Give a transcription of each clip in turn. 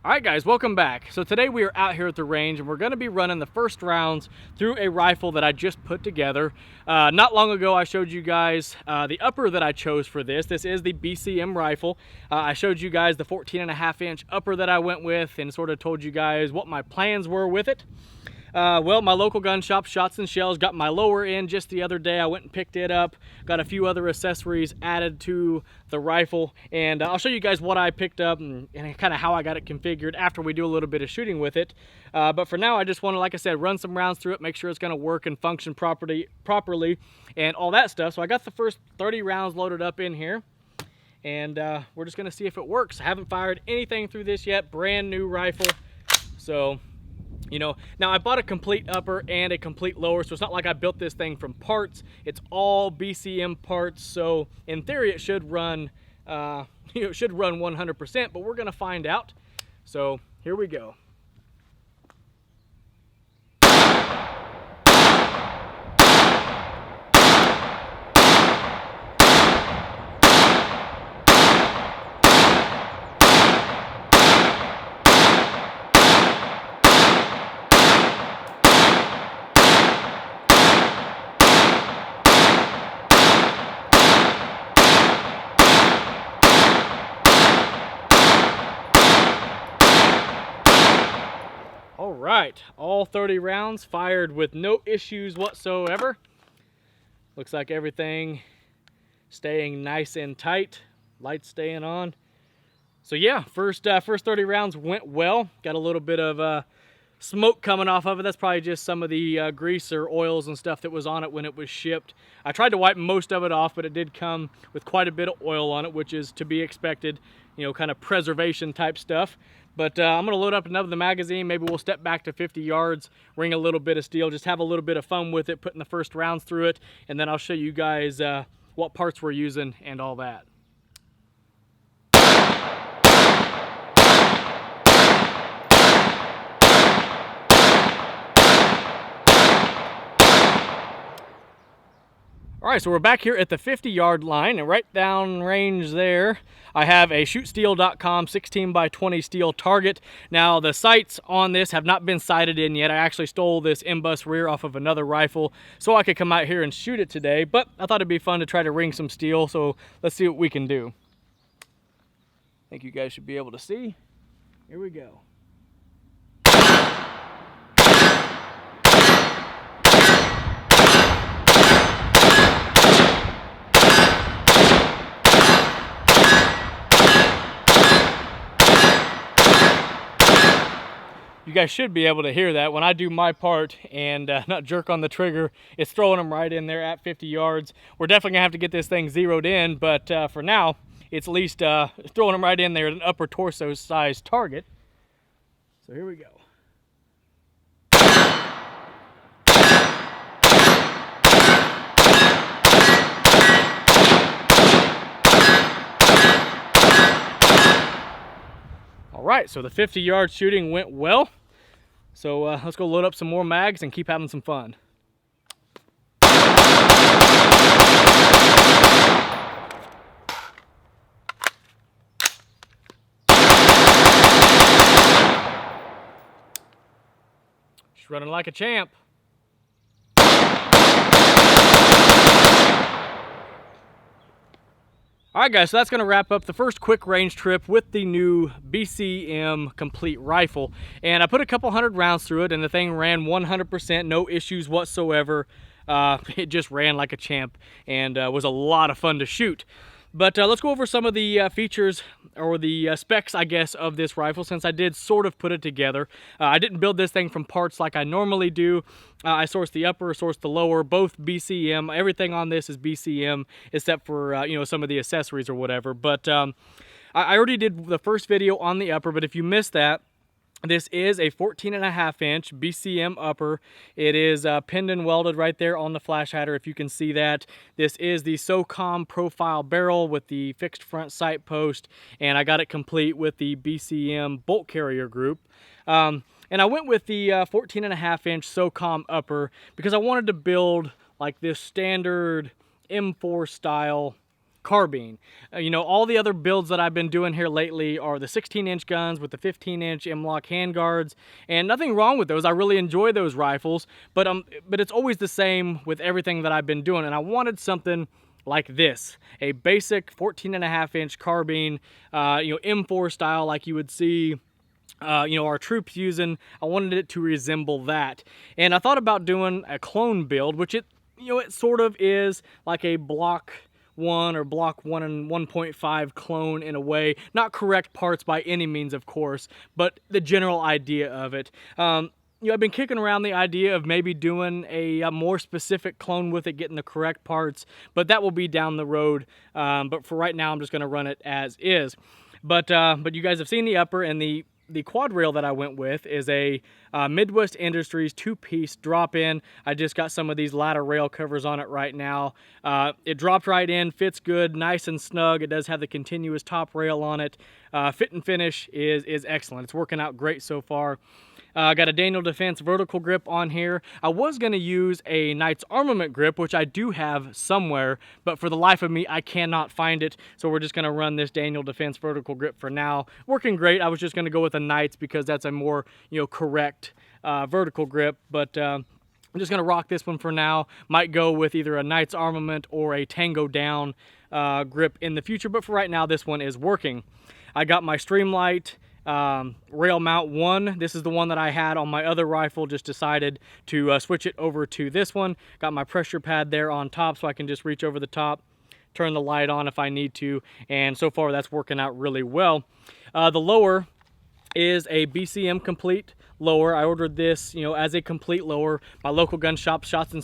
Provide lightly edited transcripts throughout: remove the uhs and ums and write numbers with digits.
Alright guys, welcome back. So today we are out here at the range and we're going to be running the first rounds through a rifle that I just put together. Not long ago I showed you guys the upper that I chose for this. This is the BCM rifle. I showed you guys the 14.5 inch upper that I went with and sort of told you guys what my plans were with it. Well, my local gun shop, Shots and Shells, got my lower in just the other day. I went and picked it up, got a few other accessories added to the rifle, and I'll show you guys what I picked up and kind of how I got it configured after we do a little bit of shooting with it. But for now, I just want to, like I said, run some rounds through it, make sure it's going to work and function properly, and all that stuff. So I got the first 30 rounds loaded up in here, and we're just going to see if it works. I haven't fired anything through this yet, brand new rifle, so... You know, now I bought a complete upper and a complete lower, so it's not like I built this thing from parts. It's all BCM parts, so in theory it should run, it should run 100%, but we're gonna find out. So here we go. All right, all 30 rounds fired with no issues whatsoever. Looks like everything staying nice and tight, lights staying on. So yeah, first 30 rounds went well. Got a little bit of smoke coming off of it. That's probably just some of the grease or oils and stuff that was on it when it was shipped. I tried to wipe most of it off, but it did come with quite a bit of oil on it, which is to be expected, you know, kind of preservation type stuff. But I'm gonna load up another magazine. Maybe we'll step back to 50 yards, ring a little bit of steel, just have a little bit of fun with it, putting the first rounds through it, and then I'll show you guys what parts we're using and all that. All right, so we're back here at the 50-yard line, and right down range there, I have a shootsteel.com 16x20 steel target. Now, the sights on this have not been sighted in yet. I actually stole this M-bus rear off of another rifle so I could come out here and shoot it today, but I thought it'd be fun to try to ring some steel, so let's see what we can do. I think you guys should be able to see. Here we go. You guys should be able to hear that when I do my part and not jerk on the trigger. It's throwing them right in there at 50 yards. We're definitely gonna have to get this thing zeroed in, but for now, it's at least throwing them right in there at an upper torso size target. So here we go. All right, so the 50-yard shooting went well. So let's go load up some more mags and keep having some fun. She's running like a champ. All right guys, so that's gonna wrap up the first quick range trip with the new BCM complete rifle. And I put a couple hundred rounds through it and the thing ran 100%, no issues whatsoever. It just ran like a champ and was a lot of fun to shoot. But let's go over some of the features or the specs, I guess, of this rifle, since I did sort of put it together. I didn't build this thing from parts like I normally do. I sourced the upper, sourced the lower, both BCM. Everything on this is BCM, except for, you know, some of the accessories or whatever. But I already did the first video on the upper, but if you missed that, this is a 14.5 inch BCM upper. It is pinned and welded right there on the flash hider, if you can see that. This is the SOCOM profile barrel with the fixed front sight post, and I got it complete with the BCM bolt carrier group. And I went with the 14.5 inch SOCOM upper because I wanted to build like this standard M4 style carbine. You know, all the other builds that I've been doing here lately are the 16-inch guns with the 15-inch M-LOK handguards, and nothing wrong with those. I really enjoy those rifles, but it's always the same with everything that I've been doing, and I wanted something like this, a basic 14.5-inch carbine, you know, M4 style like you would see you know, our troops using. I wanted it to resemble that, and I thought about doing a clone build, which it sort of is like a Block 1 or Block 1 and 1.5 clone in a way. Not correct parts by any means, of course, but the general idea of it. You know, I've been kicking around the idea of maybe doing a more specific clone with it, getting the correct parts, but that will be down the road. But for right now, I'm just going to run it as is. But you guys have seen the upper, and the quad rail that I went with is a Midwest Industries 2-piece drop-in. I just got some of these ladder rail covers on it right now. It dropped right in, fits good, nice and snug. It does have the continuous top rail on it. Fit and finish is excellent. It's working out great so far. I got a Daniel Defense vertical grip on here. I was going to use a Knights Armament grip, which I do have somewhere, but for the life of me, I cannot find it. So we're just going to run this Daniel Defense vertical grip for now. Working great. I was just going to go with a Knights because that's a more, you know, correct vertical grip, but I'm just going to rock this one for now. Might go with either a Knights Armament or a Tango Down grip in the future, but for right now, this one is working. I got my Streamlight rail mount 1. This is the one that I had on my other rifle. Just decided to switch it over to this one. Got my pressure pad there on top so I can just reach over the top, turn the light on if I need to, and so far that's working out really well. The lower is a BCM complete lower. I ordered this, you know, as a complete lower. My local gun shop, Shots and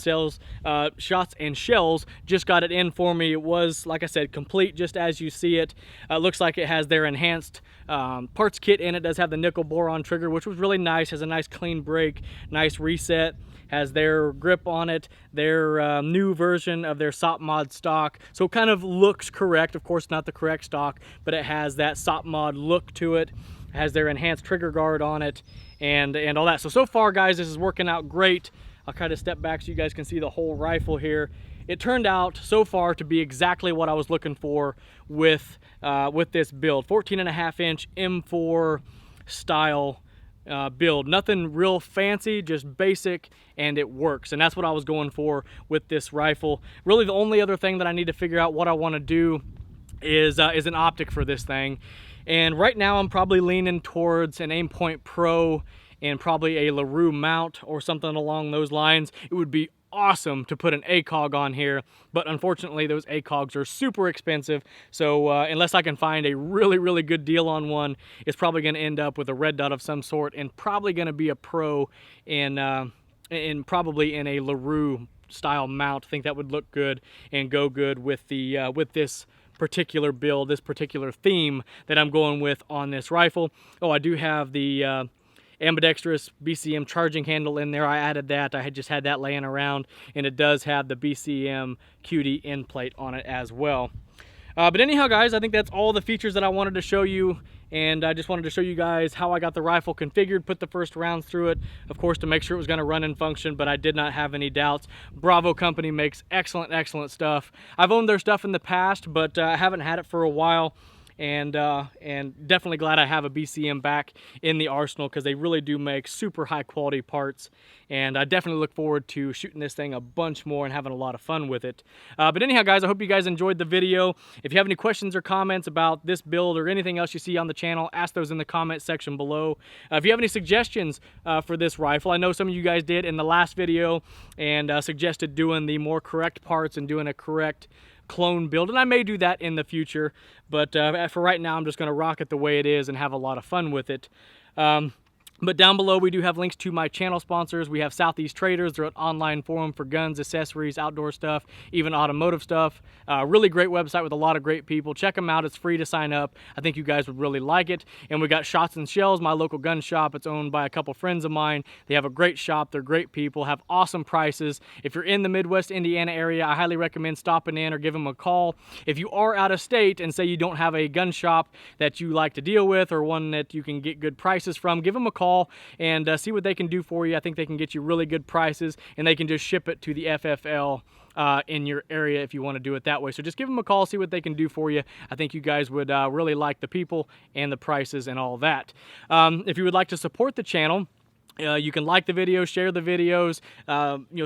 Shells, just got it in for me. It was, like I said, complete just as you see it. Looks like it has their enhanced parts kit in it. Does have the nickel boron trigger, which was really nice. Has a nice clean break, nice reset. Has their grip on it, their new version of their SOP mod stock. So it kind of looks correct. Of course, not the correct stock, but it has that SOP mod look to it. Has their enhanced trigger guard on it and all that. So far, guys, this is working out great. I'll kind of step back so you guys can see the whole rifle here. It turned out so far to be exactly what I was looking for with this build. 14.5-inch M4 style build. Nothing real fancy, just basic, and it works. And that's what I was going for with this rifle. Really, the only other thing that I need to figure out what I want to do is an optic for this thing. And right now I'm probably leaning towards an Aimpoint Pro and probably a LaRue mount or something along those lines. It would be awesome to put an ACOG on here, but unfortunately those ACOGs are super expensive. So unless I can find a really good deal on one, it's probably going to end up with a red dot of some sort, and probably going to be a Pro and probably in a LaRue style mount. I think that would look good and go good with the with this particular build, this particular theme that I'm going with on this rifle. Oh, I do have the ambidextrous BCM charging handle in there. I added that. I had just had that laying around, and it does have the BCM QD end plate on it as well. But anyhow, guys, I think that's all the features that I wanted to show you, and I just wanted to show you guys how I got the rifle configured, put the first rounds through it, of course, to make sure it was going to run and function, but I did not have any doubts. Bravo Company makes excellent stuff. I've owned their stuff in the past, but I haven't had it for a while. And definitely glad I have a BCM back in the arsenal, because they really do make super high quality parts, and I definitely look forward to shooting this thing a bunch more and having a lot of fun with it. But anyhow, guys, I hope you guys enjoyed the video. If you have any questions or comments about this build or anything else you see on the channel, ask those in the comment section below. If you have any suggestions for this rifle, I know some of you guys did in the last video and suggested doing the more correct parts and doing a correct clone build, and I may do that in the future, but for right now I'm just going to rock it the way it is and have a lot of fun with it. But down below we do have links to my channel sponsors. We have Southeast Traders. They're an online forum for guns, accessories, outdoor stuff, even automotive stuff. Really great website with a lot of great people. Check them out. It's free to sign up. I think you guys would really like it. And we got Shots and Shells, my local gun shop. It's owned by a couple friends of mine. They have a great shop. They're great people, have awesome prices. If you're in the Midwest Indiana area, I highly recommend stopping in or give them a call. If you are out of state and say you don't have a gun shop that you like to deal with or one that you can get good prices from, give them a call. call and see what they can do for you. I think they can get you really good prices, and they can just ship it to the FFL in your area if you want to do it that way. So just give them a call, see what they can do for you. I think you guys would really like the people and the prices and all that. If you would like to support the channel, you can like the videos, share the videos,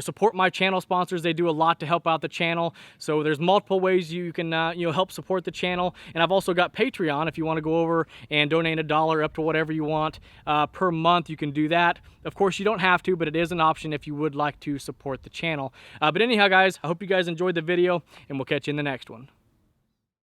support my channel sponsors. They do a lot to help out the channel. So there's multiple ways you can help support the channel. And I've also got Patreon. If you want to go over and donate $1 up to whatever you want per month, you can do that. Of course, you don't have to, but it is an option if you would like to support the channel. But anyhow, guys, I hope you guys enjoyed the video, and we'll catch you in the next one.